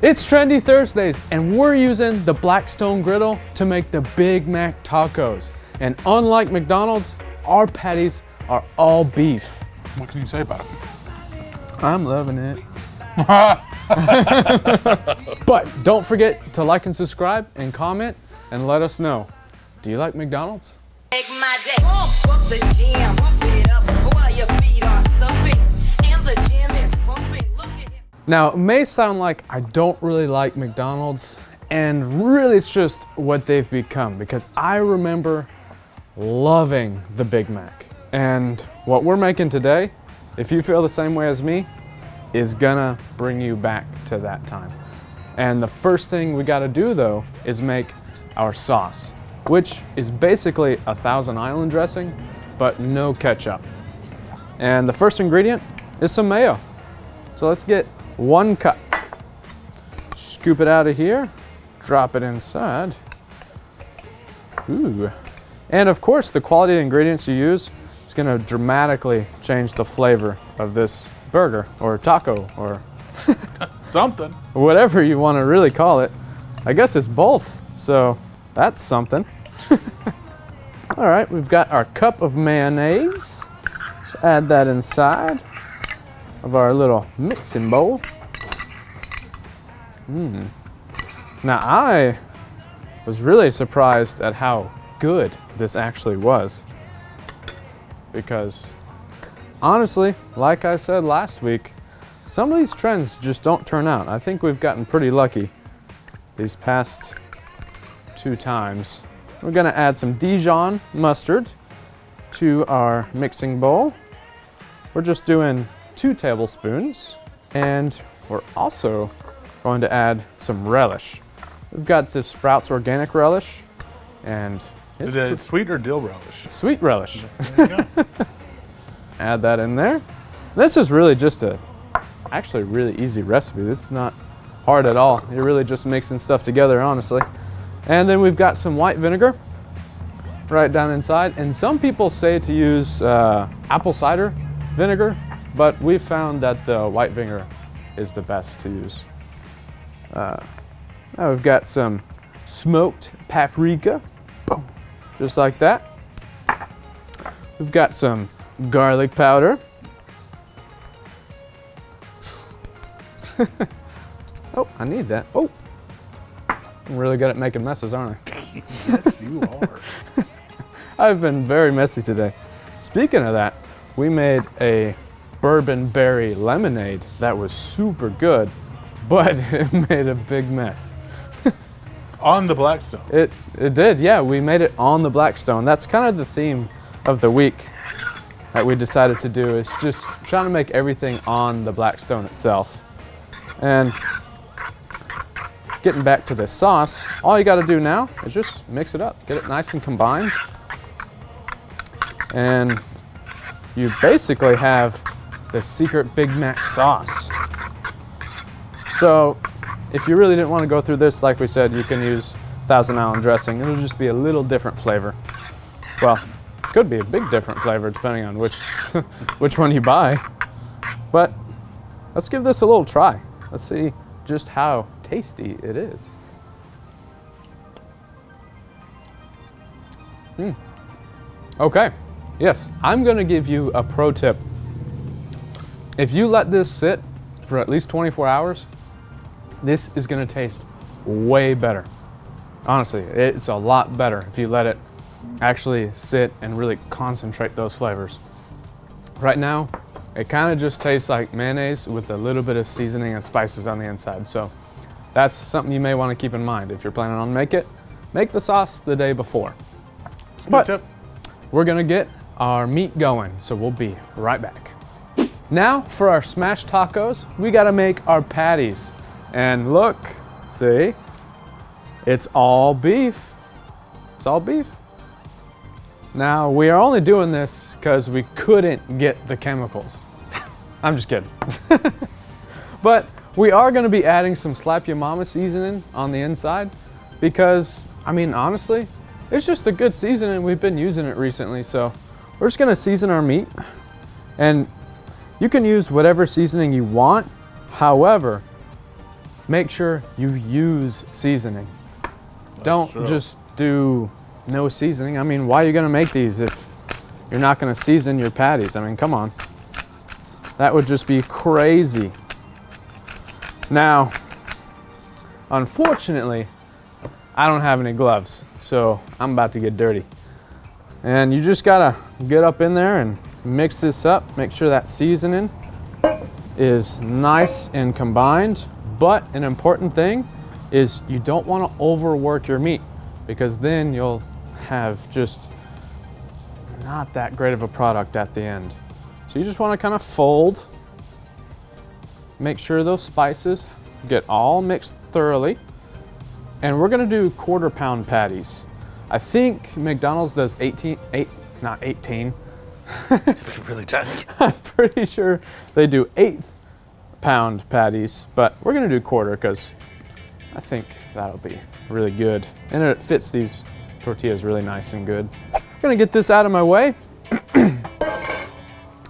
It's Trendy Thursdays, and we're using the Blackstone Griddle to make the Big Mac tacos. And unlike McDonald's, our patties are all beef. What can you say about it? I'm loving it. But don't forget to like and subscribe and comment and let us know. Do you like McDonald's? Make my day. Pump the jam, pump it up while your feet are stumping and the gym is pumping. Look at him. Now, it may sound like I don't really like McDonald's, and really it's just what they've become, because I remember loving the Big Mac. And what we're making today, if you feel the same way as me, is gonna bring you back to that time. And the first thing we gotta do though is make our sauce, which is basically a Thousand Island dressing, but no ketchup. And the first ingredient is some mayo. So let's get 1 cup. Scoop it out of here, drop it inside. Ooh. And of course, the quality of ingredients you use is gonna dramatically change the flavor of this burger or taco or Something. whatever you want to really call it. I guess it's both, so that's something. All right, we've got our cup of mayonnaise. Let's add that inside of our little mixing bowl. Now I was really surprised at how good this actually was, because honestly, like I said last week, some of these trends just don't turn out. I think we've gotten pretty lucky these past 2 times. We're gonna add some Dijon mustard to our mixing bowl. We're just doing 2 tablespoons, and we're also going to add some relish. We've got this Sprouts organic relish, and Is it sweet or dill relish? sweet relish. There you go. Add that in there. This is really just actually a really easy recipe. This is not hard at all. You're really just mixing stuff together, honestly. And then we've got some white vinegar right down inside. And some people say to use apple cider vinegar, but we've found that the white vinegar is the best to use. Now we've got some smoked paprika, boom, just like that. We've got some garlic powder. Oh, I need that. Oh, I'm really good at making messes, aren't I? Yes, you are. I've been very messy today. Speaking of that, we made a bourbon berry lemonade that was super good, but it made a big mess. On the Blackstone. It did, yeah. We made it on the Blackstone. That's kind of the theme of the week that we decided to do, is just trying to make everything on the Blackstone itself. And getting back to this sauce, all you got to do now is just mix it up, get it nice and combined, and you basically have the secret Big Mac sauce. So if you really didn't want to go through this, like we said, you can use Thousand Island dressing. It'll just be a little different flavor. Well, could be a big different flavor depending on which which one you buy. But let's give this a little try. Let's see just how tasty it is. Okay, yes, I'm gonna give you a pro tip. If you let this sit for at least 24 hours, this is gonna taste way better. Honestly, it's a lot better if you let it actually sit and really concentrate those flavors. Right now, it kind of just tastes like mayonnaise with a little bit of seasoning and spices on the inside. So that's something you may want to keep in mind if you're planning on make the sauce the day before. But tip. we're gonna get our meat going, so we'll be right back. Now for our smashed tacos, we gotta make our patties. And look, see, it's all beef. It's all beef. Now, we are only doing this because we couldn't get the chemicals. I'm just kidding. But we are going to be adding some Slap Your Mama seasoning on the inside because, I mean, honestly, it's just a good seasoning. We've been using it recently, so we're just going to season our meat. And you can use whatever seasoning you want. However, make sure you use seasoning. Don't true. just do no seasoning. I mean, why are you gonna make these if you're not gonna season your patties? I mean, come on. That would just be crazy. Now, unfortunately, I don't have any gloves, so I'm about to get dirty. And you just gotta get up in there and mix this up. Make sure that seasoning is nice and combined. But an important thing is you don't want to overwork your meat, because then you'll have just not that great of a product at the end. So you just want to kind of fold, make sure those spices get all mixed thoroughly. And we're gonna do 1/4 pound patties. I think McDonald's does 18. Really tiny. I'm pretty sure they do 1/8 pound patties, but we're gonna do 1/4 because I think that'll be really good. And it fits these tortillas really nice and good. I'm gonna get this out of my way.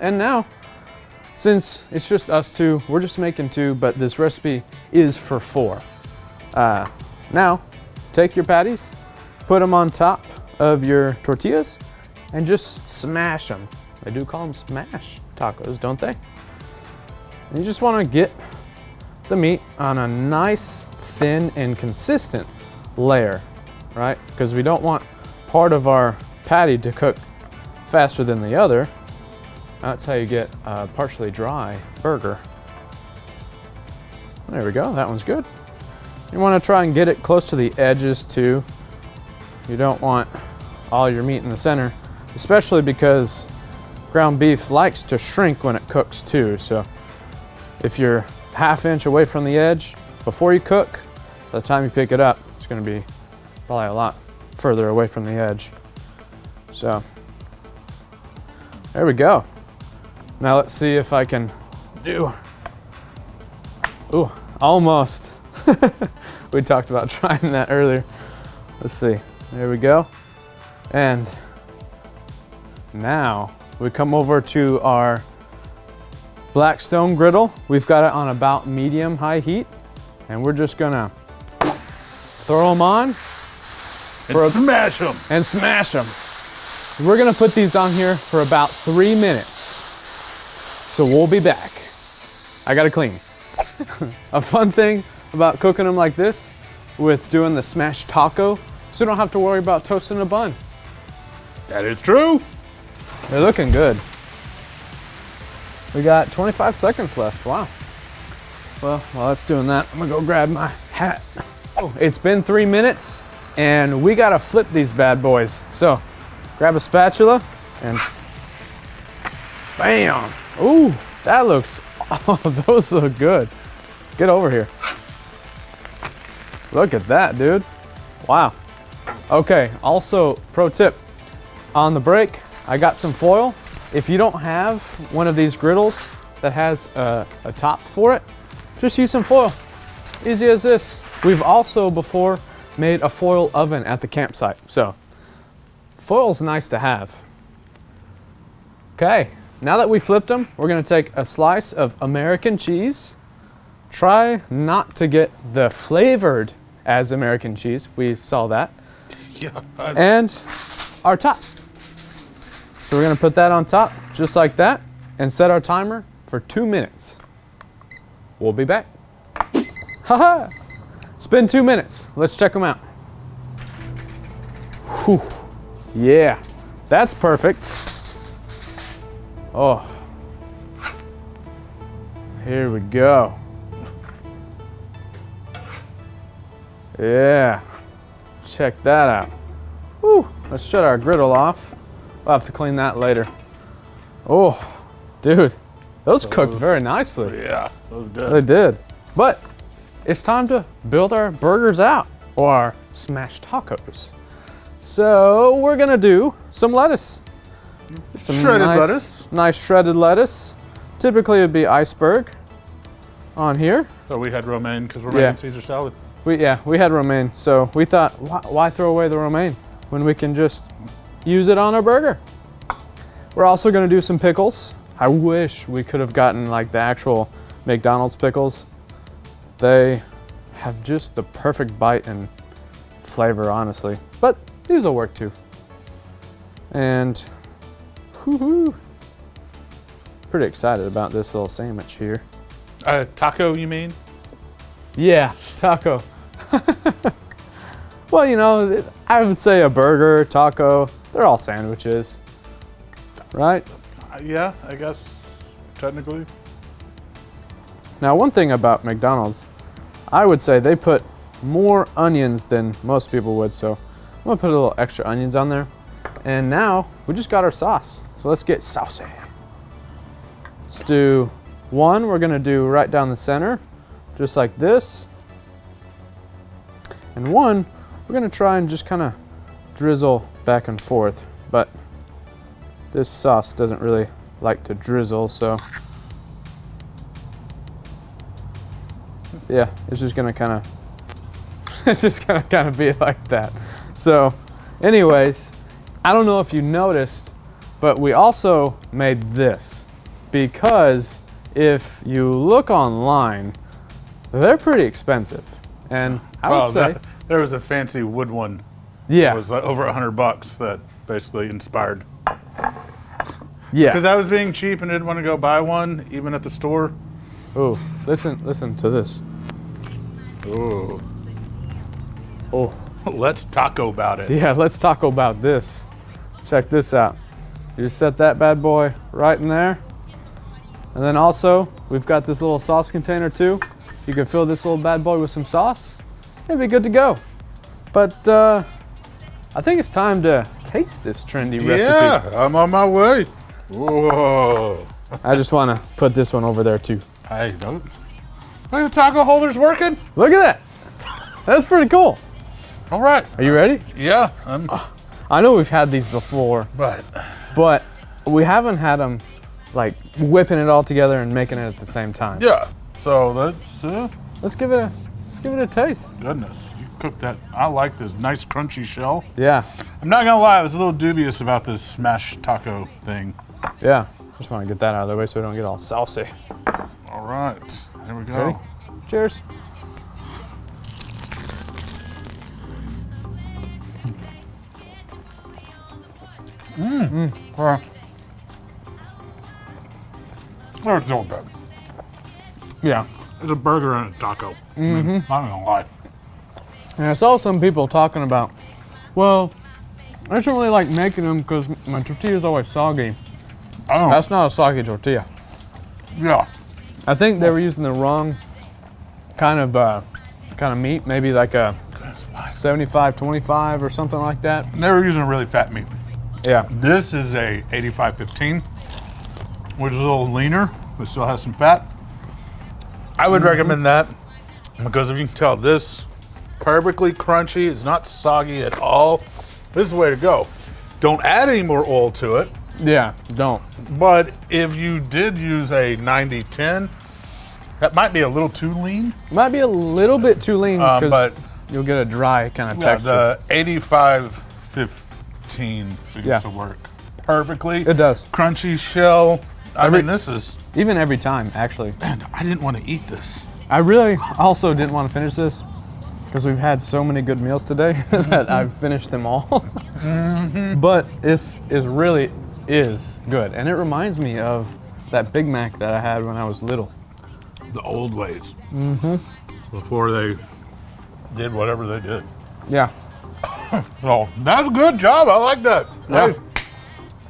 And now, since it's just us two, we're just making 2, but this recipe is for 4. Now, take your patties, put them on top of your tortillas, and just smash them. They do call them smash tacos, don't they? And you just want to get the meat on a nice, thin, and consistent layer, right? Because we don't want part of our patty to cook faster than the other. That's how you get a partially dry burger. There we go, that one's good. You want to try and get it close to the edges too. You don't want all your meat in the center, especially because ground beef likes to shrink when it cooks too. So if you're 1/2 inch away from the edge before you cook, by the time you pick it up, it's going to be probably a lot further away from the edge. So there we go. Now let's see if I can do, ooh, almost. We talked about trying that earlier. Let's see, there we go. And now we come over to our Blackstone griddle. We've got it on about medium-high heat, and we're just gonna throw them on Smash them. and smash them. We're gonna put these on here for about 3 minutes. So we'll be back. I gotta clean. A fun thing about cooking them like this with doing the smashed taco, so you don't have to worry about toasting a bun. That is true. They're looking good. We got 25 seconds left, wow. Well, while it's doing that, I'm gonna go grab my hat. Oh, it's been 3 minutes and we gotta flip these bad boys. So grab a spatula and bam. Ooh, that looks, oh, those look good. Get over here. Look at that, dude. Wow. Okay, also pro tip, on the break, I got some foil. If you don't have one of these griddles that has a top for it, just use some foil. Easy as this. We've also before made a foil oven at the campsite, so foil's nice to have. Okay, now that we flipped them, we're gonna take a slice of American cheese. Try not to get the flavored as American cheese, we saw that. Yeah. And our top. So we're gonna put that on top, just like that, and set our timer for 2 minutes. We'll be back. Haha! It's been 2 minutes. Let's check them out. Whew. Yeah, that's perfect. Oh. Here we go. Yeah. Check that out. Whew. Let's shut our griddle off. We'll have to clean that later. Oh, dude, those cooked very nicely. Yeah, that was good. They did. But it's time to build our burgers out, or our smashed tacos. So we're gonna do some lettuce. Some Shredded nice, lettuce. Nice shredded lettuce. Typically it'd be iceberg on here. So we had romaine because we're Yeah. making Caesar salad. We had romaine, so we thought, why throw away the romaine when we can just use it on our burger? We're also gonna do some pickles. I wish we could have gotten like the actual McDonald's pickles. They have just the perfect bite and flavor, honestly. But these will work too. And whoo-hoo, pretty excited about this little sandwich here. Taco, you mean? Yeah, taco. Well, you know, I would say a burger, taco, they're all sandwiches, right? Yeah, I guess technically. Now, one thing about McDonald's, I would say they put more onions than most people would, so I'm gonna put a little extra onions on there. And now we just got our sauce, so let's get saucy. Let's do one, we're gonna do right down the center, just like this. And one, we're gonna try and just kind of drizzle back and forth, but this sauce doesn't really like to drizzle, so yeah, it's just gonna kind of, it's just gonna kind of be like that. So anyways, I don't know if you noticed, but we also made this because if you look online, they're pretty expensive. And I would say, there was a fancy wood one. yeah, It was like over $100 that basically inspired. yeah. Because I was being cheap and didn't want to go buy one, even at the store. Oh, listen to this. Ooh. Oh, Let's taco about it. yeah, let's talk about this. Check this out. You just set that bad boy right in there. And then also, we've got this little sauce container too. You can fill this little bad boy with some sauce. It'll be good to go. But I think it's time to taste this trendy recipe. Yeah, I'm on my way. Whoa. I just want to put this one over there too. Hey, look at the taco holders working. Look at that. That's pretty cool. All right. Are you ready? Yeah, I know we've had these before, but we haven't had them like whipping it all together and making it at the same time. yeah. So Let's give it a taste. goodness, you cooked that. I like this nice crunchy shell. Yeah, I'm not gonna lie, I was a little dubious about this smashed taco thing. yeah. Just want to get that out of the way so we don't get all saucy. All right, here we go. Ready? Cheers. There's no bad. Yeah. It's a burger and a taco. I'm not gonna lie. And I saw some people talking about, well, I just don't really like making them because my tortilla is always soggy. I don't. That's not a soggy tortilla. Yeah. I think they were using the wrong kind of meat, maybe like a 75-25 or something like that. They were using really fat meat. Yeah. This is a 85-15, which is a little leaner, but still has some fat. I would recommend that because if you can tell, this perfectly crunchy. It's not soggy at all. This is the way to go. Don't add any more oil to it. Yeah, don't. But if you did use a 90-10, that might be a little too lean. Might be a little bit too lean but because you'll get a dry kind of texture. The 85-15 seems Yeah. to work perfectly. It does. Crunchy shell. I mean, this is, Even every time, actually. man, I didn't want to eat this. I really also didn't want to finish this because we've had so many good meals today that I've finished them all. But it really is good. And it reminds me of that Big Mac that I had when I was little. The old ways. Before they did whatever they did. Yeah. So that's a good job. I like that. Yeah. Hey,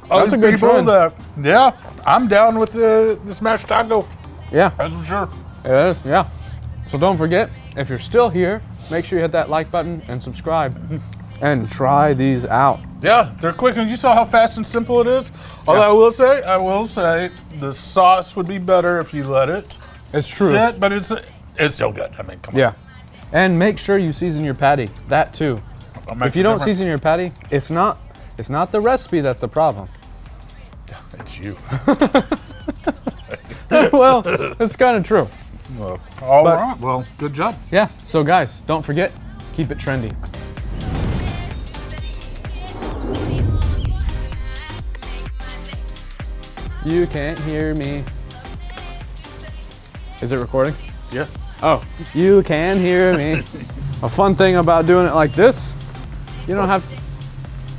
That's other a good people trend. yeah, I'm down with the smashed taco. Yeah. That's for sure. It is, yeah. So don't forget, if you're still here, make sure you hit that like button and subscribe and try these out. Yeah, they're quick, and you saw how fast and simple it is. Although I will say, the sauce would be better if you let it It's true. sit, but it's still good. I mean, come on. Yeah. And make sure you season your patty. That too. I'll make If you the don't difference. season your patty, it's not the recipe that's the problem. It's you. Well, it's kind of true. All But- right. Well, good job. Yeah. So guys, don't forget, keep it trendy. You can't hear me. Is it recording? Yeah. Oh, you can hear me. A fun thing about doing it like this, you don't have.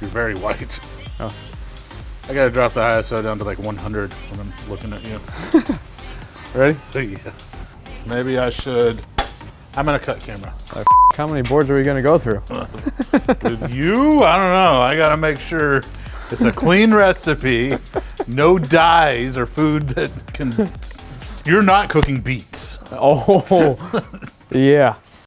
You're very white. Oh. I gotta drop the ISO down to like 100 when I'm looking at you. Ready? Yeah. Maybe I should. I'm gonna cut camera. How many boards are we gonna go through? With you? I don't know. I gotta make sure it's a clean recipe, no dyes or food that can. You're not cooking beets. Oh, yeah.